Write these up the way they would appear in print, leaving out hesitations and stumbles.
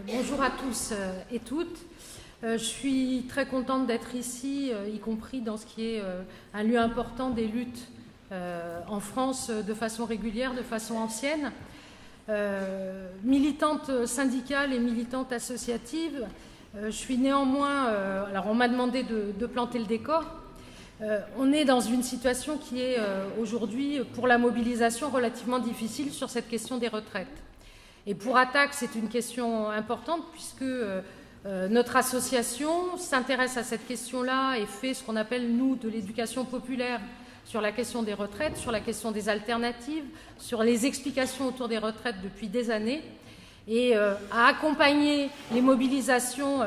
Bonjour à tous et toutes. Je suis très contente d'être ici, y compris dans ce qui est un lieu important des luttes en France de façon régulière, de façon ancienne. Militante syndicale et militante associative, je suis néanmoins... alors on m'a demandé de planter le décor. On est dans une situation qui est aujourd'hui, pour la mobilisation, relativement difficile sur cette question des retraites. Et pour Attac, c'est une question importante puisque notre association s'intéresse à cette question-là et fait ce qu'on appelle, nous, de l'éducation populaire sur la question des retraites, sur la question des alternatives, sur les explications autour des retraites depuis des années, et à accompagner les mobilisations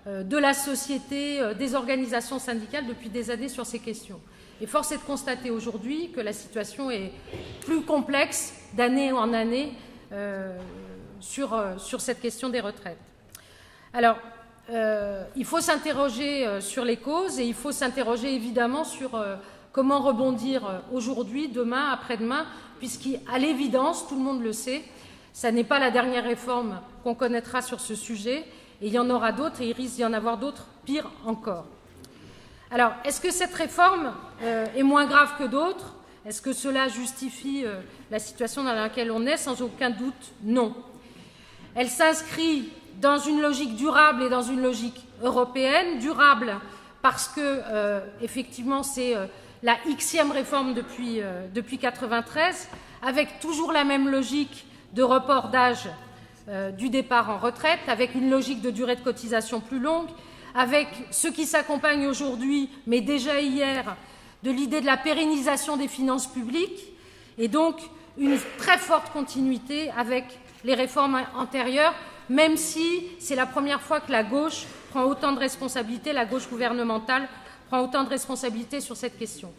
de la société, des organisations syndicales depuis des années sur ces questions. Et force est de constater aujourd'hui que la situation est plus complexe d'année en année sur cette question des retraites. Alors, il faut s'interroger sur les causes et il faut s'interroger évidemment sur comment rebondir aujourd'hui, demain, après-demain, puisqu'à l'évidence, tout le monde le sait, ça n'est pas la dernière réforme qu'on connaîtra sur ce sujet, et il y en aura d'autres et il risque d'y en avoir d'autres pires encore. Alors, est-ce que cette réforme est moins grave que d'autres ? Est-ce que cela justifie la situation dans laquelle on est ? Sans aucun doute, non. Elle s'inscrit dans une logique durable et dans une logique européenne. Durable parce que, effectivement, c'est la Xème réforme depuis 1993, avec toujours la même logique de report d'âge du départ en retraite, avec une logique de durée de cotisation plus longue, avec ce qui s'accompagne aujourd'hui, mais déjà hier, de l'idée de la pérennisation des finances publiques, et donc une très forte continuité avec les réformes antérieures, même si c'est la première fois que la gauche prend autant de responsabilités, la gauche gouvernementale prend autant de responsabilités sur cette question.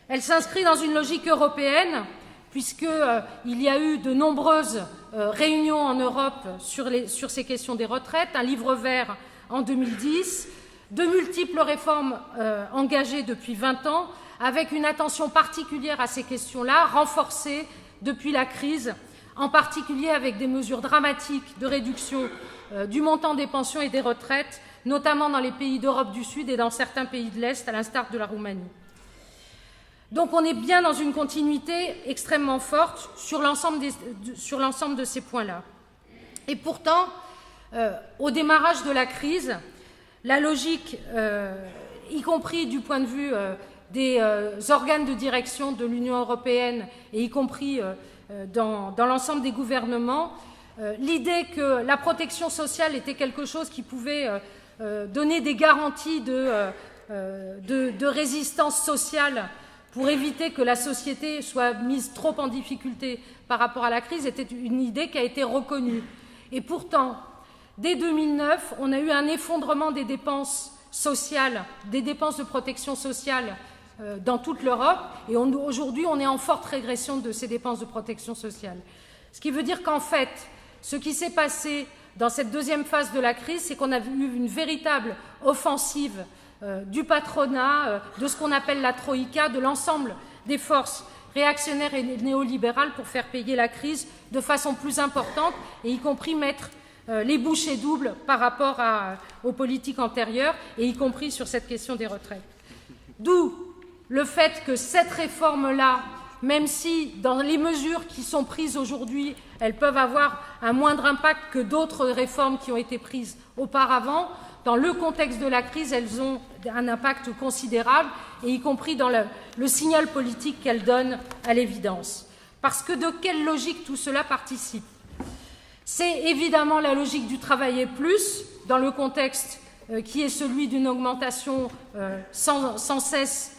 Elle s'inscrit dans une logique européenne, puisqu'il y a eu de nombreuses réunions en Europe sur ces questions des retraites, un livre vert en 2010, de multiples réformes engagées depuis 20 ans, avec une attention particulière à ces questions-là, renforcée depuis la crise, en particulier avec des mesures dramatiques de réduction du montant des pensions et des retraites, notamment dans les pays d'Europe du Sud et dans certains pays de l'Est, à l'instar de la Roumanie. Donc on est bien dans une continuité extrêmement forte sur l'ensemble de ces points-là. Et pourtant, au démarrage de la crise, la logique, y compris du point de vue des organes de direction de l'Union européenne et y compris dans l'ensemble des gouvernements, l'idée que la protection sociale était quelque chose qui pouvait donner des garanties de résistance sociale pour éviter que la société soit mise trop en difficulté par rapport à la crise était une idée qui a été reconnue. Et pourtant, dès 2009, on a eu un effondrement des dépenses sociales, des dépenses de protection sociale dans toute l'Europe, et aujourd'hui, on est en forte régression de ces dépenses de protection sociale. Ce qui veut dire qu'en fait, ce qui s'est passé dans cette deuxième phase de la crise, c'est qu'on a eu une véritable offensive du patronat, de ce qu'on appelle la troïka, de l'ensemble des forces réactionnaires et néolibérales pour faire payer la crise de façon plus importante, et y compris mettre les bouchées doubles par rapport aux politiques antérieures, et y compris sur cette question des retraites. D'où le fait que cette réforme-là, même si dans les mesures qui sont prises aujourd'hui, elles peuvent avoir un moindre impact que d'autres réformes qui ont été prises auparavant, dans le contexte de la crise, elles ont un impact considérable, et y compris dans le signal politique qu'elles donnent à l'évidence. Parce que de quelle logique tout cela participe ? C'est évidemment la logique du travailler plus, dans le contexte qui est celui d'une augmentation sans cesse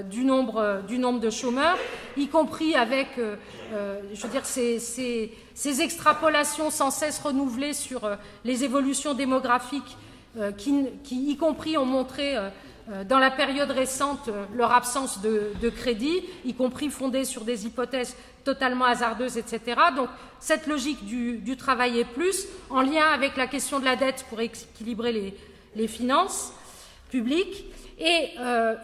du nombre de chômeurs, y compris avec ces extrapolations sans cesse renouvelées sur les évolutions démographiques qui, y compris, ont montré dans la période récente leur absence de crédit, y compris fondée sur des hypothèses totalement hasardeuses, etc. Donc cette logique du travailler plus, en lien avec la question de la dette pour équilibrer les finances publiques, et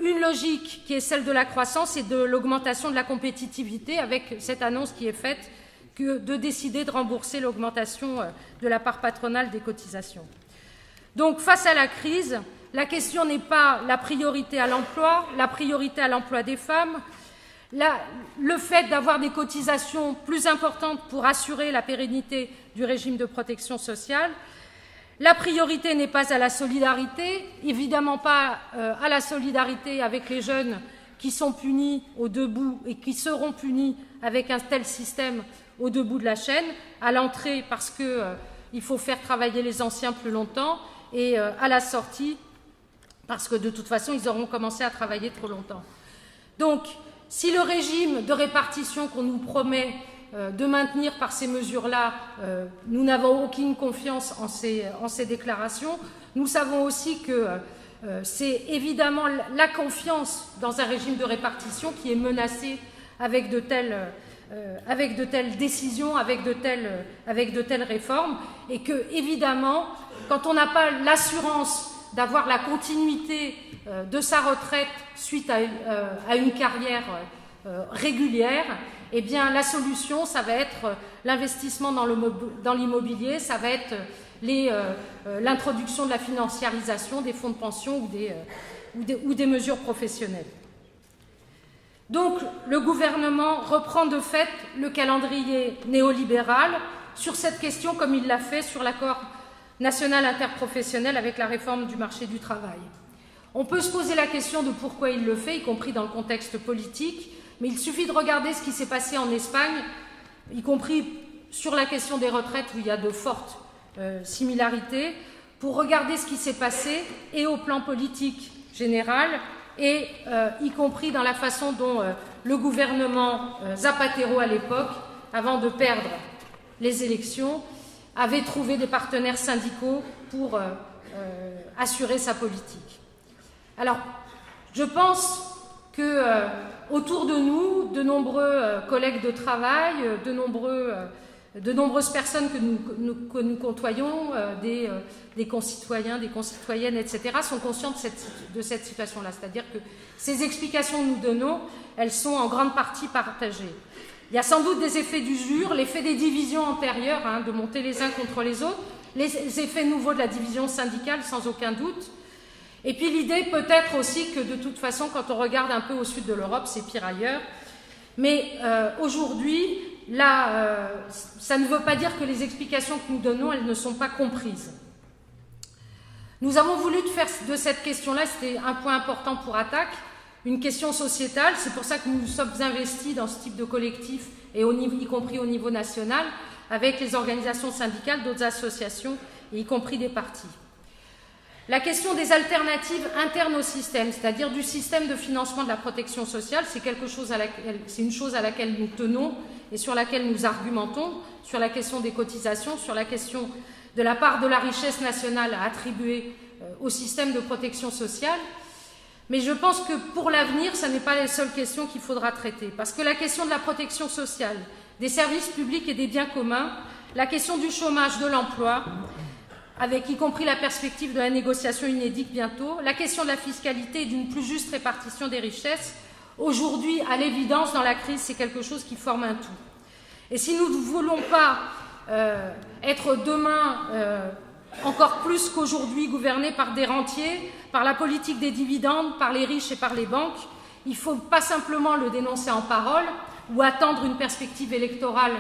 une logique qui est celle de la croissance et de l'augmentation de la compétitivité, avec cette annonce qui est faite que de décider de rembourser l'augmentation de la part patronale des cotisations. Donc, face à la crise, la question n'est pas la priorité à l'emploi des femmes, le fait d'avoir des cotisations plus importantes pour assurer la pérennité du régime de protection sociale. La priorité n'est pas à la solidarité, évidemment pas à la solidarité avec les jeunes qui sont punis au deux bouts et qui seront punis avec un tel système au deux bouts de la chaîne, à l'entrée parce qu'il faut faire travailler les anciens plus longtemps et à la sortie parce que de toute façon ils auront commencé à travailler trop longtemps. Donc, si le régime de répartition qu'on nous promet de maintenir par ces mesures-là, nous n'avons aucune confiance en ces déclarations, nous savons aussi que c'est évidemment la confiance dans un régime de répartition qui est menacée avec de telles décisions, avec de telles réformes, et que, évidemment, quand on n'a pas l'assurance d'avoir la continuité de sa retraite suite à une carrière régulière, eh bien, la solution, ça va être l'investissement dans l'immobilier, ça va être l'introduction de la financiarisation des fonds de pension ou des mesures professionnelles. Donc, le gouvernement reprend de fait le calendrier néolibéral sur cette question, comme il l'a fait sur l'accord national interprofessionnel avec la réforme du marché du travail. On peut se poser la question de pourquoi il le fait, y compris dans le contexte politique, mais il suffit de regarder ce qui s'est passé en Espagne, y compris sur la question des retraites où il y a de fortes similarités, pour regarder ce qui s'est passé et au plan politique général et y compris dans la façon dont le gouvernement Zapatero à l'époque, avant de perdre les élections, avait trouvé des partenaires syndicaux pour assurer sa politique. Alors, je pense que autour de nous, de nombreux collègues de travail, de nombreuses personnes que nous côtoyons, des concitoyens, des concitoyennes, etc., sont conscients de cette situation-là. C'est-à-dire que ces explications que nous donnons, elles sont en grande partie partagées. Il y a sans doute des effets d'usure, l'effet des divisions antérieures, de monter les uns contre les autres, les effets nouveaux de la division syndicale, sans aucun doute. Et puis l'idée peut-être aussi que de toute façon, quand on regarde un peu au sud de l'Europe, c'est pire ailleurs. Mais aujourd'hui, là, ça ne veut pas dire que les explications que nous donnons, elles ne sont pas comprises. Nous avons voulu faire de cette question-là, c'était un point important pour Attac, une question sociétale. C'est pour ça que nous sommes investis dans ce type de collectif, et y compris au niveau national, avec les organisations syndicales, d'autres associations, et y compris des partis. La question des alternatives internes au système, c'est-à-dire du système de financement de la protection sociale, c'est une chose à laquelle nous tenons et sur laquelle nous argumentons, sur la question des cotisations, sur la question de la part de la richesse nationale à attribuer au système de protection sociale. Mais je pense que pour l'avenir, ce n'est pas les seules questions qu'il faudra traiter. Parce que la question de la protection sociale, des services publics et des biens communs, la question du chômage, de l'emploi, avec y compris la perspective de la négociation inédite bientôt, la question de la fiscalité et d'une plus juste répartition des richesses, aujourd'hui, à l'évidence, dans la crise, c'est quelque chose qui forme un tout. Et si nous ne voulons pas être demain, encore plus qu'aujourd'hui, gouvernés par des rentiers, par la politique des dividendes, par les riches et par les banques, il ne faut pas simplement le dénoncer en parole ou attendre une perspective électorale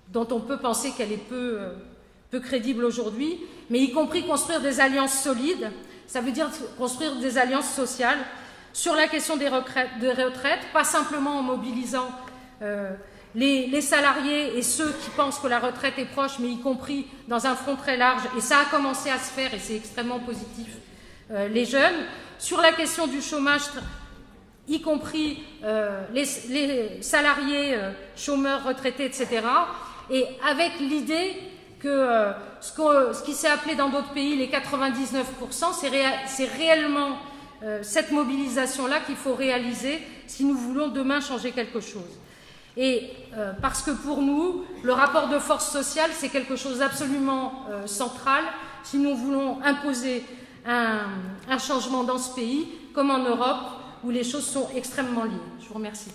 dont on peut penser qu'elle est peu crédible aujourd'hui, mais y compris construire des alliances solides. Ça veut dire construire des alliances sociales sur la question des retraites, pas simplement en mobilisant les salariés et ceux qui pensent que la retraite est proche, mais y compris dans un front très large, et ça a commencé à se faire et c'est extrêmement positif, les jeunes. Sur la question du chômage, y compris les salariés, chômeurs, retraités, etc., et avec l'idée que ce qui s'est appelé dans d'autres pays les 99%, c'est réellement cette mobilisation-là qu'il faut réaliser si nous voulons demain changer quelque chose. Et parce que pour nous, le rapport de force sociale, c'est quelque chose d'absolument central si nous voulons imposer un changement dans ce pays, comme en Europe, où les choses sont extrêmement liées. Je vous remercie.